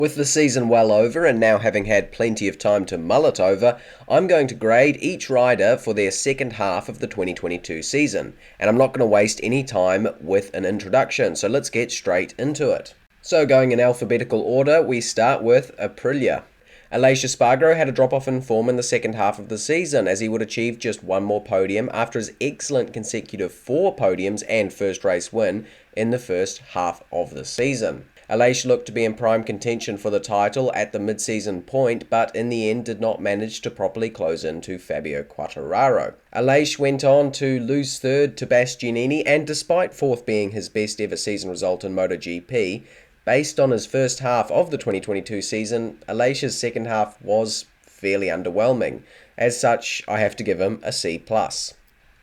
With the season well over and now having had plenty of time to mull it over, I'm going to grade each rider for their second half of the 2022 season, and I'm not going to waste any time with an introduction, so let's get straight into it. So going in alphabetical order, we start with Aprilia. Aleix Espargaro had a drop-off in form in the second half of the season, as he would achieve just one more podium after his excellent consecutive 4 podiums and first race win in the first half of the season. Aleix looked to be in prime contention for the title at the mid-season point, but in the end did not manage to properly close into Fabio Quartararo. Aleix went on to lose third to Bastianini, and despite fourth being his best ever season result in MotoGP, based on his first half of the 2022 season, Aleix's second half was fairly underwhelming. As such, I have to give him a C+.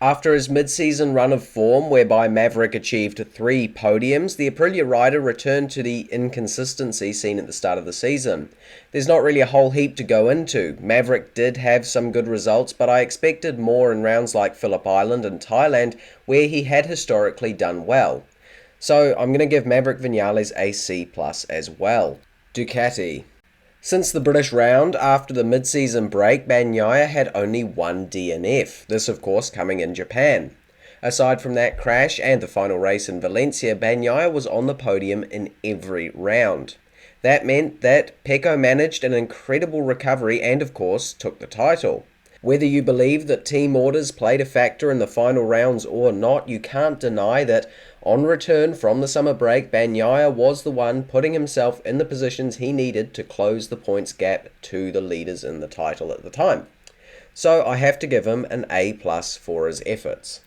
After his mid-season run of form, whereby Maverick achieved 3 podiums, the Aprilia rider returned to the inconsistency seen at the start of the season. There's not really a whole heap to go into. Maverick did have some good results, but I expected more in rounds like Phillip Island and Thailand, where he had historically done well. So I'm going to give Maverick Viñales a C+ as well. Ducati. Since the British round, after the mid-season break, Bagnaia had only one DNF, this of course coming in Japan. Aside from that crash and the final race in Valencia, Bagnaia was on the podium in every round. That meant that Pecco managed an incredible recovery and of course took the title. Whether you believe that team orders played a factor in the final rounds or not, you can't deny that on return from the summer break, Bagnaia was the one putting himself in the positions he needed to close the points gap to the leaders in the title at the time. So I have to give him an A+ for his efforts.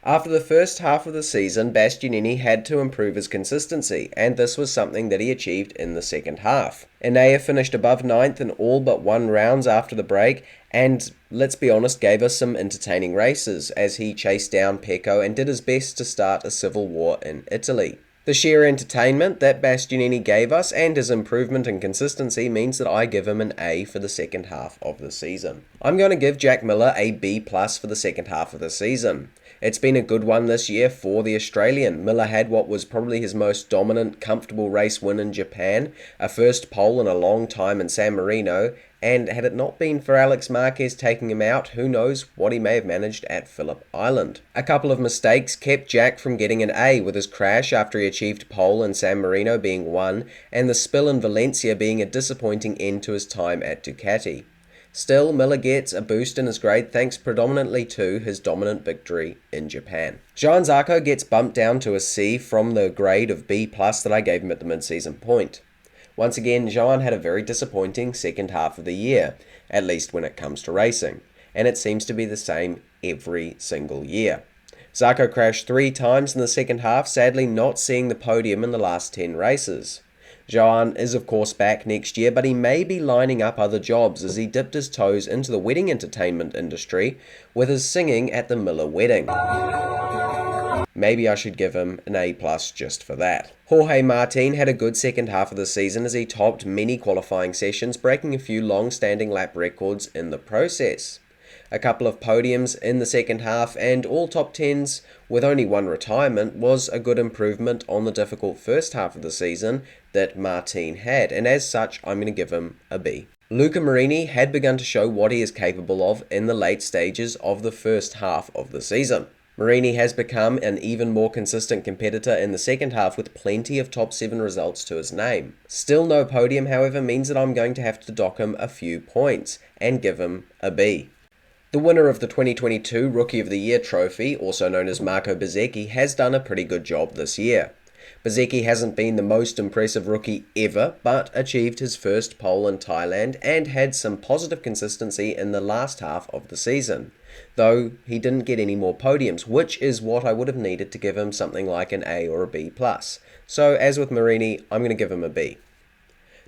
After the first half of the season, Bastianini had to improve his consistency, and this was something that he achieved in the second half. Enea finished above 9th in all but 1 rounds after the break, and let's be honest, gave us some entertaining races as he chased down Pecco and did his best to start a civil war in Italy. The sheer entertainment that Bastianini gave us and his improvement in consistency means that I give him an A for the second half of the season. I'm going to give Jack Miller a B+ for the second half of the season. It's been a good one this year for the Australian. Miller had what was probably his most dominant, comfortable race win in Japan, a first pole in a long time in San Marino, and had it not been for Alex Marquez taking him out, who knows what he may have managed at Phillip Island. A couple of mistakes kept Jack from getting an A, with his crash after he achieved pole in San Marino being 1, and the spill in Valencia being a disappointing end to his time at Ducati. Still, Miller gets a boost in his grade thanks predominantly to his dominant victory in Japan. Johann Zarco gets bumped down to a C from the grade of B+ that I gave him at the mid-season point. Once again, Johann had a very disappointing second half of the year, at least when it comes to racing, and it seems to be the same every single year. Zarco crashed 3 times in the second half, sadly not seeing the podium in the last 10 races. Johann is of course back next year, but he may be lining up other jobs as he dipped his toes into the wedding entertainment industry with his singing at the Miller wedding. Maybe I should give him an A+ just for that. Jorge Martin had a good second half of the season as he topped many qualifying sessions, breaking a few long-standing lap records in the process. A couple of podiums in the second half and all top 10s with only 1 retirement was a good improvement on the difficult first half of the season that Martin had, and as such I'm going to give him a B. Luca Marini had begun to show what he is capable of in the late stages of the first half of the season. Marini has become an even more consistent competitor in the second half with plenty of top 7 results to his name. Still no podium, however, means that I'm going to have to dock him a few points and give him a B. The winner of the 2022 Rookie of the Year trophy, also known as Marco Bezzecchi, has done a pretty good job this year. Bezzecchi hasn't been the most impressive rookie ever, but achieved his first pole in Thailand and had some positive consistency in the last half of the season, though he didn't get any more podiums, which is what I would have needed to give him something like an A or a B+. So as with Marini, I'm going to give him a B.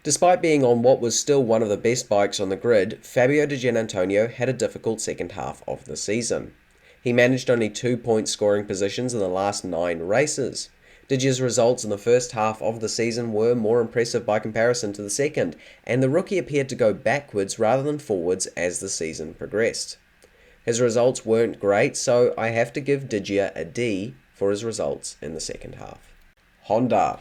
Despite being on what was still one of the best bikes on the grid, Fabio Di Giannantonio had a difficult second half of the season. He managed only 2 point scoring positions in the last 9 races. Digi's results in the first half of the season were more impressive by comparison to the second, and the rookie appeared to go backwards rather than forwards as the season progressed. His results weren't great, so I have to give Digia a D for his results in the second half. Honda.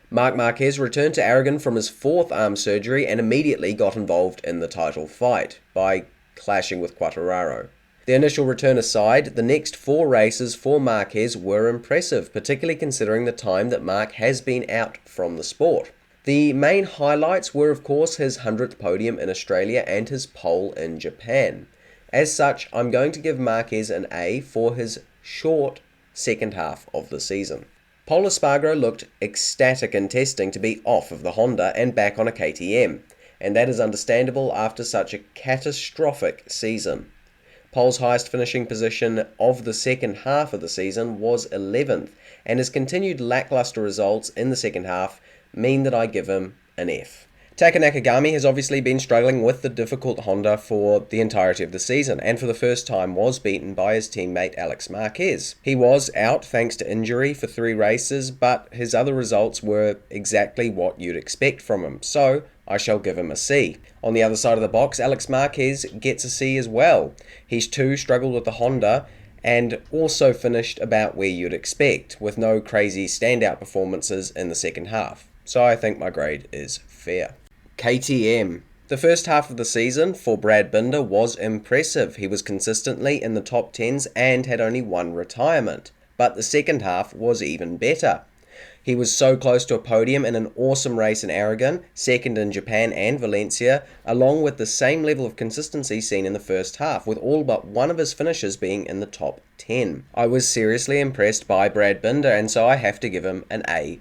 Marc Marquez returned to Aragon from his fourth arm surgery and immediately got involved in the title fight by clashing with Quartararo. The initial return aside, the next 4 races for Marquez were impressive, particularly considering the time that Marc has been out from the sport. The main highlights were of course his 100th podium in Australia and his pole in Japan. As such, I'm going to give Marquez an A for his short second half of the season. Pol Espargaro looked ecstatic in testing to be off of the Honda and back on a KTM, and that is understandable after such a catastrophic season. Pol's highest finishing position of the second half of the season was 11th, and his continued lackluster results in the second half mean that I give him an F. Taka Nakagami has obviously been struggling with the difficult Honda for the entirety of the season, and for the first time was beaten by his teammate Alex Marquez. He was out thanks to injury for 3 races, but his other results were exactly what you'd expect from him, so I shall give him a C. On the other side of the box, Alex Marquez gets a C as well. He's too struggled with the Honda, and also finished about where you'd expect, with no crazy standout performances in the second half. So I think my grade is fair. KTM. The first half of the season for Brad Binder was impressive. He was consistently in the top 10s and had only 1 retirement. But the second half was even better. He was so close to a podium in an awesome race in Aragon, second in Japan and Valencia, along with the same level of consistency seen in the first half, with all but one of his finishes being in the top 10. I was seriously impressed by Brad Binder, and so I have to give him an A+.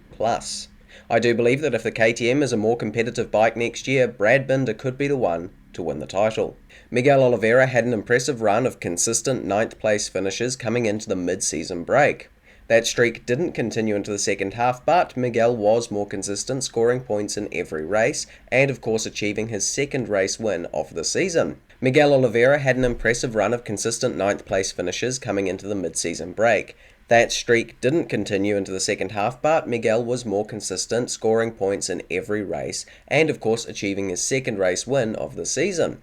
I do believe that if the KTM is a more competitive bike next year, Brad Binder could be the one to win the title. Miguel Oliveira had an impressive run of consistent 9th place finishes coming into the mid-season break. That streak didn't continue into the second half, but Miguel was more consistent, scoring points in every race, and of course achieving his second race win of the season. Miguel Oliveira had an impressive run of consistent 9th place finishes coming into the mid-season break. That streak didn't continue into the second half, but Miguel was more consistent, scoring points in every race, and of course achieving his second race win of the season.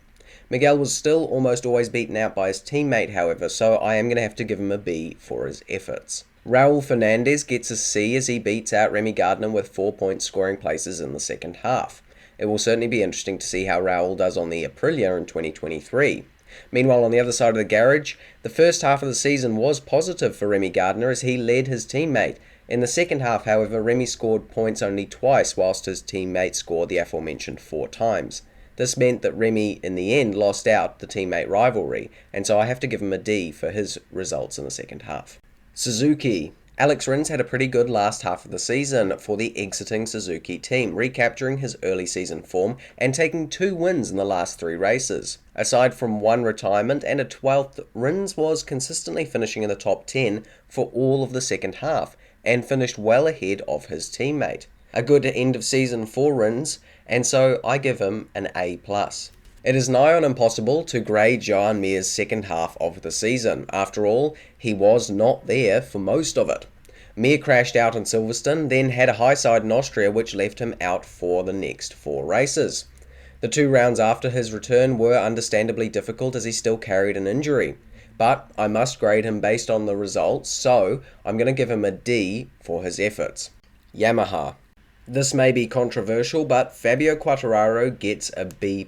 Miguel was still almost always beaten out by his teammate, however, so I am going to have to give him a B for his efforts. Raul Fernandez gets a C as he beats out Remy Gardner with 4 points scoring places in the second half. It will certainly be interesting to see how Raul does on the Aprilia in 2023. Meanwhile, on the other side of the garage, the first half of the season was positive for Remy Gardner as he led his teammate. In the second half, however, Remy scored points only twice whilst his teammate scored the aforementioned 4 times. This meant that Remy, in the end, lost out the teammate rivalry, and so I have to give him a D for his results in the second half. Suzuki. Alex Rins had a pretty good last half of the season for the exiting Suzuki team, recapturing his early season form and taking 2 wins in the last 3 races. Aside from 1 retirement and a 12th, Rins was consistently finishing in the top 10 for all of the second half and finished well ahead of his teammate. A good end of season for Rins, and so I give him an A+. It is nigh on impossible to grade Joan Mir's second half of the season. After all, he was not there for most of it. Mir crashed out in Silverstone, then had a high side in Austria which left him out for the next 4 races. The 2 rounds after his return were understandably difficult as he still carried an injury. But I must grade him based on the results, so I'm going to give him a D for his efforts. Yamaha. This may be controversial, but Fabio Quartararo gets a B+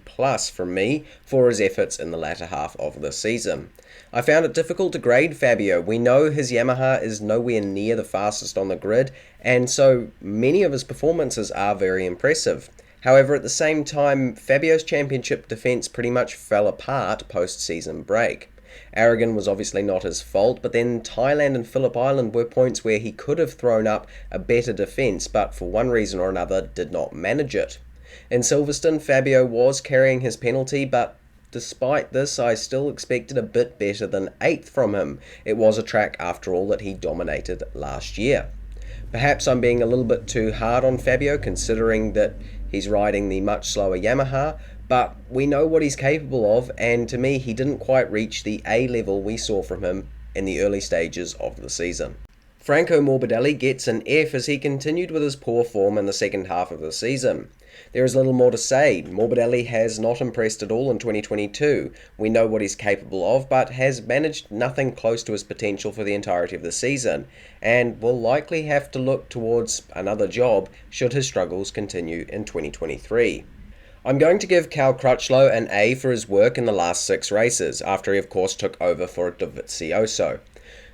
from me for his efforts in the latter half of the season. I found it difficult to grade Fabio. We know his Yamaha is nowhere near the fastest on the grid, and so many of his performances are very impressive. However, at the same time, Fabio's championship defence pretty much fell apart post-season break. Aragon was obviously not his fault, but then Thailand and Phillip Island were points where he could have thrown up a better defence, but for one reason or another did not manage it. In Silverstone, Fabio was carrying his penalty, but despite this, I still expected a bit better than 8th from him. It was a track, after all, that he dominated last year. Perhaps I'm being a little bit too hard on Fabio, considering that he's riding the much slower Yamaha, but we know what he's capable of, and to me, he didn't quite reach the A level we saw from him in the early stages of the season. Franco Morbidelli gets an F as he continued with his poor form in the second half of the season. There is little more to say. Morbidelli has not impressed at all in 2022. We know what he's capable of, but has managed nothing close to his potential for the entirety of the season, and will likely have to look towards another job should his struggles continue in 2023. I'm going to give Cal Crutchlow an A for his work in the last 6 races, after he of course took over for Dovizioso.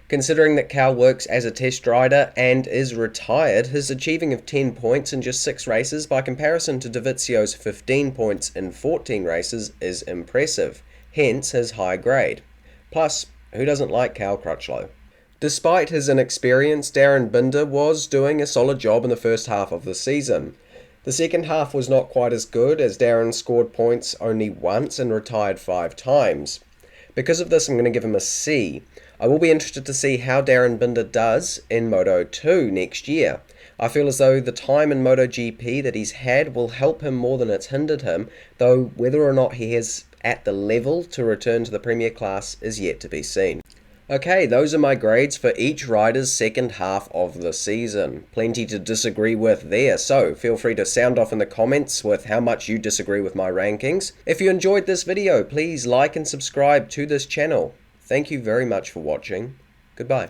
Considering that Cal works as a test rider and is retired, his achieving of 10 points in just 6 races by comparison to Dovizioso's 15 points in 14 races is impressive, hence his high grade. Plus, who doesn't like Cal Crutchlow? Despite his inexperience, Darryn Binder was doing a solid job in the first half of the season. The second half was not quite as good, as Darryn scored points only once and retired 5 times. Because of this, I'm going to give him a C. I will be interested to see how Darryn Binder does in Moto 2 next year. I feel as though the time in MotoGP that he's had will help him more than it's hindered him, though whether or not he is at the level to return to the Premier class is yet to be seen. Okay, those are my grades for each rider's second half of the season. Plenty to disagree with there, so feel free to sound off in the comments with how much you disagree with my rankings. If you enjoyed this video, please like and subscribe to this channel. Thank you very much for watching. Goodbye.